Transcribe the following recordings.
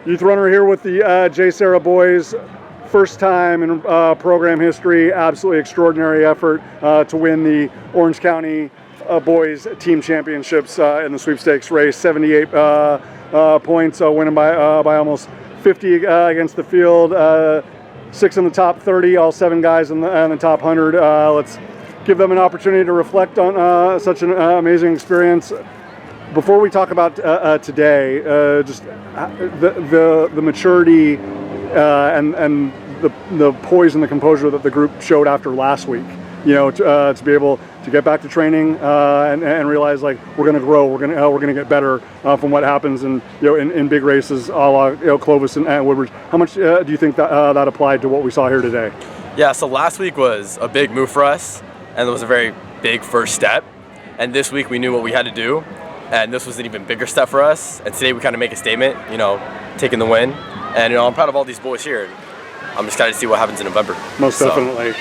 Youth runner here with the JSerra boys. First time in program history, absolutely extraordinary effort to win the Orange County boys team championships in the sweepstakes race. 78 points, winning by almost 50 against the field. 6 in the top 30, all 7 guys in the top 100. Let's give them an opportunity to reflect on such an amazing experience. Before we talk about today, just the maturity and the poise and the composure that the group showed after last week, to be able to get back to training and realize like we're going to grow, we're going to get better from what happens in big races, a la Clovis and Woodward. How much do you think that applied to what we saw here today? Yeah, so last week was a big move for us, and it was a very big first step. And this week we knew what we had to do, and this was an even bigger step for us. And today we kind of make a statement, taking the win. And I'm proud of all these boys here. I'm excited to see what happens in November. Most definitely.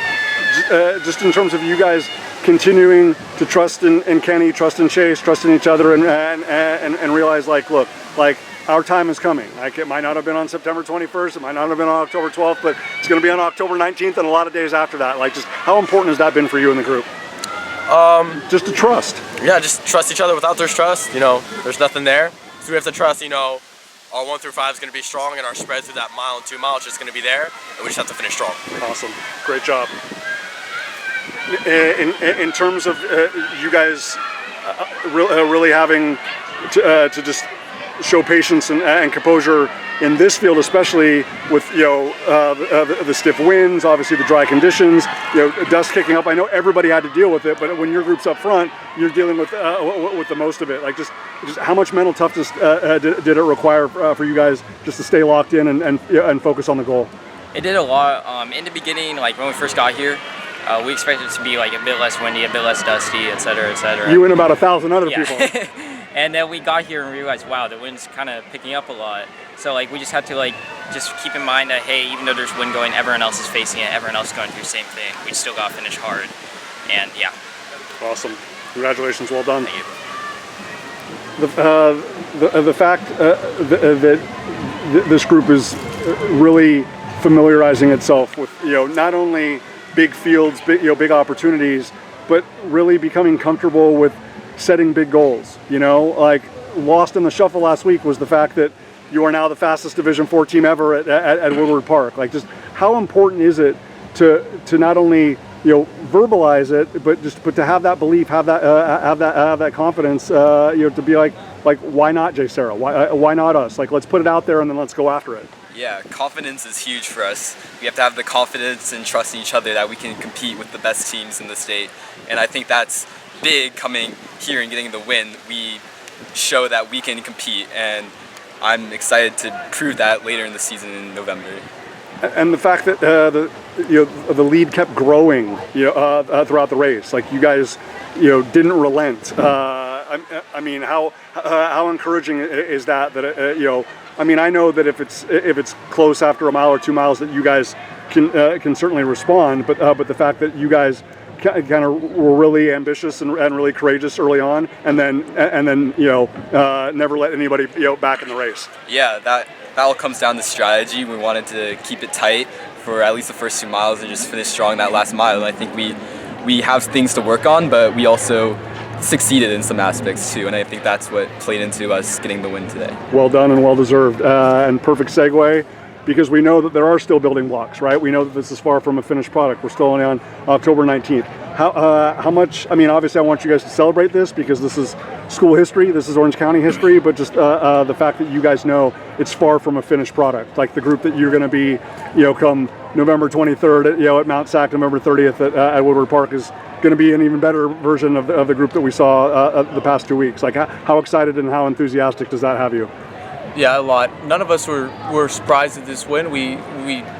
Just in terms of you guys continuing to trust in Kenny, trust in Chase, trust in each other, and realize look, our time is coming. It might not have been on September 21st, it might not have been on October 12th, but it's going to be on October 19th and a lot of days after that. Just how important has that been for you in the group? Just to trust. Yeah, just trust each other. Without there's trust, there's nothing there. So we have to trust, our 1 through 5 is going to be strong, and our spread through that mile and 2 miles is just going to be there, and we just have to finish strong. Awesome. Great job. In terms of you guys really having to just show patience and composure in this field, especially with the stiff winds, obviously the dry conditions, dust kicking up. I know everybody had to deal with it, but when your group's up front, you're dealing with the most of it. Just how much mental toughness did it require for you guys just to stay locked in and focus on the goal? It did a lot. In the beginning, when we first got here, we expected it to be a bit less windy, a bit less dusty, et cetera, et cetera. You and about 1,000 other people. And then we got here and realized, wow, the wind's kind of picking up a lot. So we just had to just keep in mind that, hey, even though there's wind going, everyone else is facing it, everyone else is going through the same thing. We still got to finish hard. And yeah. Awesome. Congratulations. Well done. Thank you. The fact that this group is really familiarizing itself with not only big fields, big opportunities, but really becoming comfortable with setting big goals. Lost in the shuffle last week was the fact that you are now the fastest Division IV team ever at Woodward Park. Just how important is it to not only verbalize it, but to have that belief, have that confidence, to be like why not JSerra? Why not us? Let's put it out there and then let's go after it. Yeah, confidence is huge for us. We have to have the confidence and trust in each other that we can compete with the best teams in the state. And I think that's big coming here and getting the win. We show that we can compete, and I'm excited to prove that later in the season in November. And the fact that the lead kept growing throughout the race, you guys didn't relent. I mean, how encouraging is that? I know that if it's close after a mile or 2 miles, that you guys can certainly respond. But the fact that you guys kind of were really ambitious and really courageous early on, and then never let anybody back in the race. Yeah, that all comes down to strategy. We wanted to keep it tight for at least the first 2 miles and just finish strong that last mile. And I think we have things to work on, but we also succeeded in some aspects too, and I think that's what played into us getting the win today. Well done and well deserved, and perfect segue, because we know that there are still building blocks, right? We know that this is far from a finished product. We're still only on October 19th. How much, obviously I want you guys to celebrate this because this is school history, this is Orange County history, but just the fact that you guys know it's far from a finished product. The group that you're going to be, come November 23rd at Mount Sac, November 30th at Woodward Park is going to be an even better version of the group that we saw the past 2 weeks. How excited and how enthusiastic does that have you? Yeah, a lot. None of us were surprised at this win. We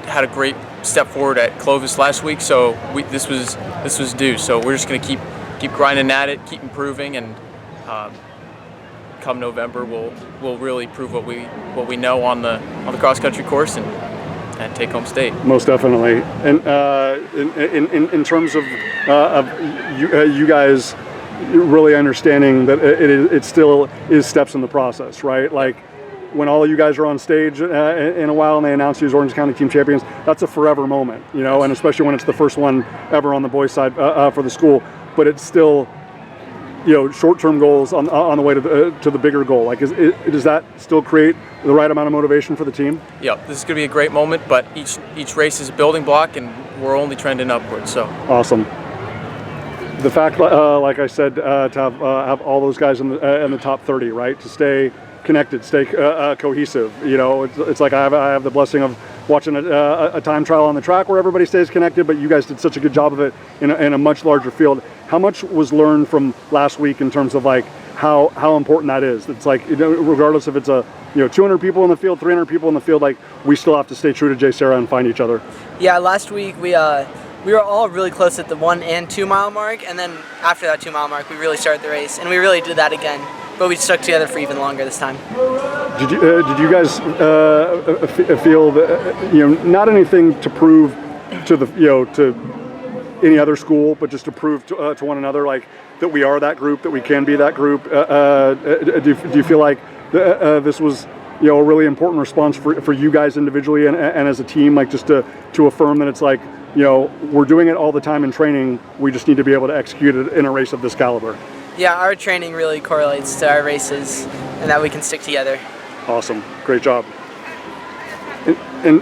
had a great step forward at Clovis last week, so this was due. So we're just going to keep grinding at it, keep improving, and come November we'll really prove what we know on the cross country course and take home state. Most definitely. And in terms of you guys really understanding that it still is steps in the process, right? when all of you guys are on stage in a while and they announce you as Orange County team champions, that's a forever moment, you know, and especially when it's the first one ever on the boys' side for the school. But it's still, you know, short-term goals on the way to the bigger goal. Like, does that still create the right amount of motivation for the team? Yeah, this is going to be a great moment, but each race is a building block, and we're only trending upwards. So awesome. The fact, like I said, to have all those guys in the top 30, right? To stay connected, stay cohesive. You know, it's like I have the blessing of watching a time trial on the track where everybody stays connected, but you guys did such a good job of it in a much larger field. How much was learned from last week in terms of like how important that is? It's like, you know, regardless if it's 200 people in the field, 300 people in the field, like we still have to stay true to JSerra and find each other. Yeah, last week we were all really close at the 1 and 2 mile mark, and then after that 2 mile mark we really started the race, and we really did that again, but we stuck together for even longer this time. Did you guys feel that, you know, not anything to prove to the, you know, to any other school, but just to prove to one another, like that we are that group, that we can be that group? Do you feel like this was, you know, a really important response for you guys individually and as a team, like just to affirm that it's like, you know, we're doing it all the time in training, we just need to be able to execute it in a race of this caliber? Yeah, our training really correlates to our races, and that we can stick together. Awesome, great job. In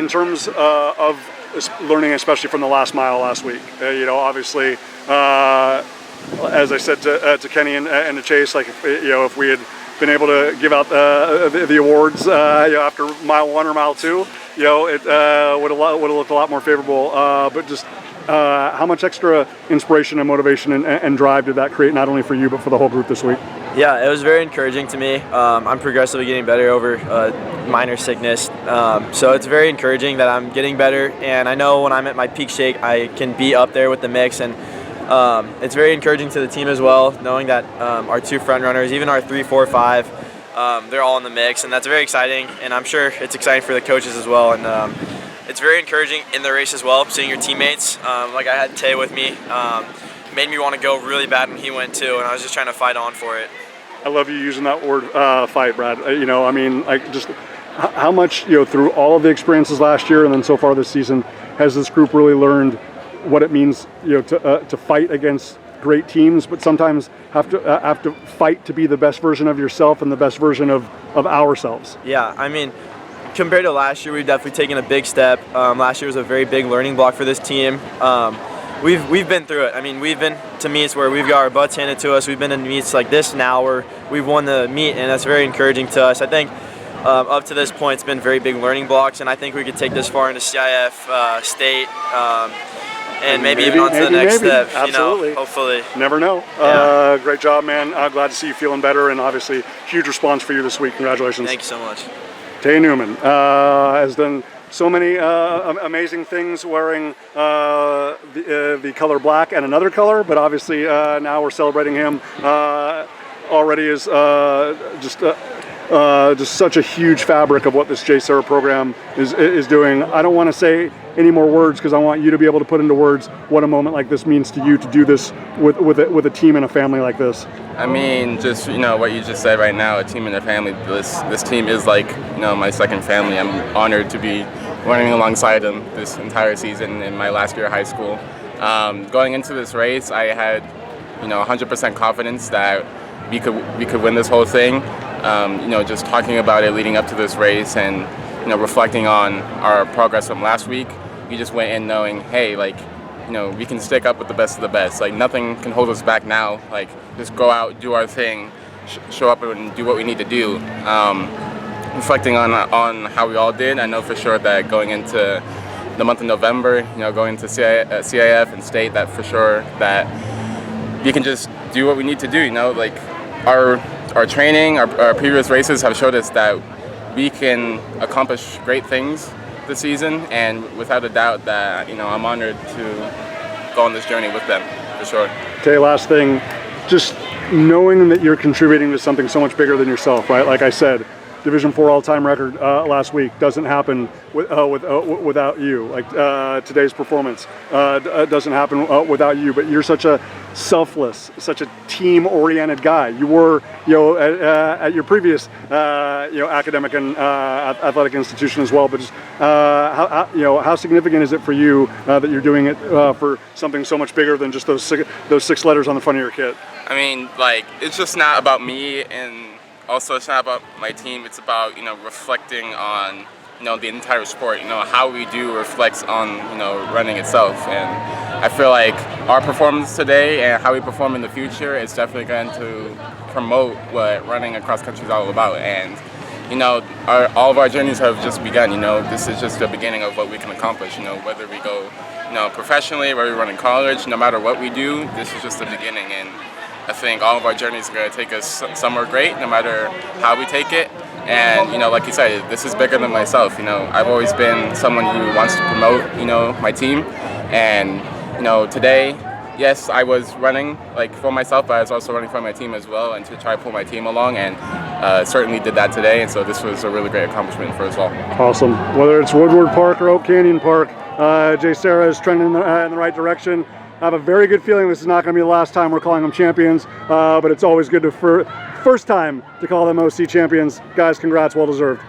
terms of learning, especially from the last mile last week, you know, obviously, as I said to Kenny and to Chase, like, if we had been able to give out the awards after mile 1 or mile 2, it would have looked a lot more favorable. But just how much extra inspiration and motivation and drive did that create, not only for you but for the whole group this week? Yeah, it was very encouraging to me. I'm progressively getting better over minor sickness, so it's very encouraging that I'm getting better, and I know when I'm at my peak shake I can be up there with the mix, and it's very encouraging to the team as well, knowing that our 2 front runners, even our 3, 4, 5, they're all in the mix, and that's very exciting, and I'm sure it's exciting for the coaches as well, and it's very encouraging in the race as well, seeing your teammates. Like I had Taye with me, made me want to go really bad when he went too, and I was just trying to fight on for it. I love you using that word, fight, Brad. You know, I mean, like, just how much, you know, through all of the experiences last year and then so far this season, has this group really learned what it means, you know, to fight against great teams, but sometimes have to fight to be the best version of yourself and the best version of ourselves? Yeah, I mean, compared to last year, we've definitely taken a big step. Last year was a very big learning block for this team. We've been through it. I mean, we've been to meets where we've got our butts handed to us. We've been in meets like this now where we've won the meet, and that's very encouraging to us. I think up to this point, it's been very big learning blocks, and I think we could take this far into CIF, state, and maybe even on to the next step. Absolutely. You know, hopefully. Never know. Yeah. Great job, man. Glad to see you feeling better, and obviously huge response for you this week. Congratulations. Thank you so much. Taye Newman has done so many amazing things wearing the color black and another color, but obviously now we're celebrating him. Already is just such a huge fabric of what this JSerra program is doing. I don't want to say any more words because I want you to be able to put into words what a moment like this means to you, to do this with a team and a family like this. I mean, just, you know, what you just said right now, a team and a family. This team is like, you know, my second family. I'm honored to be running alongside them this entire season in my last year of high school. Going into this race, I had, you know, 100% confidence that we could win this whole thing. You know, just talking about it leading up to this race and, you know, reflecting on our progress from last week, we just went in knowing, hey, like, you know, we can stick up with the best of the best. Like, nothing can hold us back now. Like, just go out, do our thing, show up and do what we need to do. Reflecting on how we all did, I know for sure that going into the month of November, you know, going to CIF and state, that for sure that we can just do what we need to do. You know, like our training, our previous races have showed us that we can accomplish great things this season, and without a doubt that, you know, I'm honored to go on this journey with them, for sure. Okay, last thing, just knowing that you're contributing to something so much bigger than yourself, right? Like I said, Division IV all-time record last week doesn't happen without you. Like today's performance doesn't happen without you. But you're such a selfless, such a team-oriented guy. You were, at your previous, academic and athletic institution as well. But just how significant is it for you that you're doing it for something so much bigger than just those six letters on the front of your kit? I mean, like, it's just not about me, and also it's not about my team. It's about, reflecting on, the entire sport. How we do reflects on, running itself. And I feel like our performance today and how we perform in the future is definitely going to promote what running across country is all about. And, all of our journeys have just begun. This is just the beginning of what we can accomplish. Whether we go, professionally, whether we run in college, no matter what we do, this is just the beginning. And I think all of our journeys are going to take us somewhere great, no matter how we take it. And, like you said, this is bigger than myself. I've always been someone who wants to promote, my team. And, today, yes, I was running for myself, but I was also running for my team as well, and to try to pull my team along, and certainly did that today. And so this was a really great accomplishment for us all. Awesome. Whether it's Woodward Park or Oak Canyon Park, JSerra is trending in the right direction. I have a very good feeling this is not going to be the last time we're calling them champions, but it's always good to first time to call them OC champions. Guys, congrats, well deserved.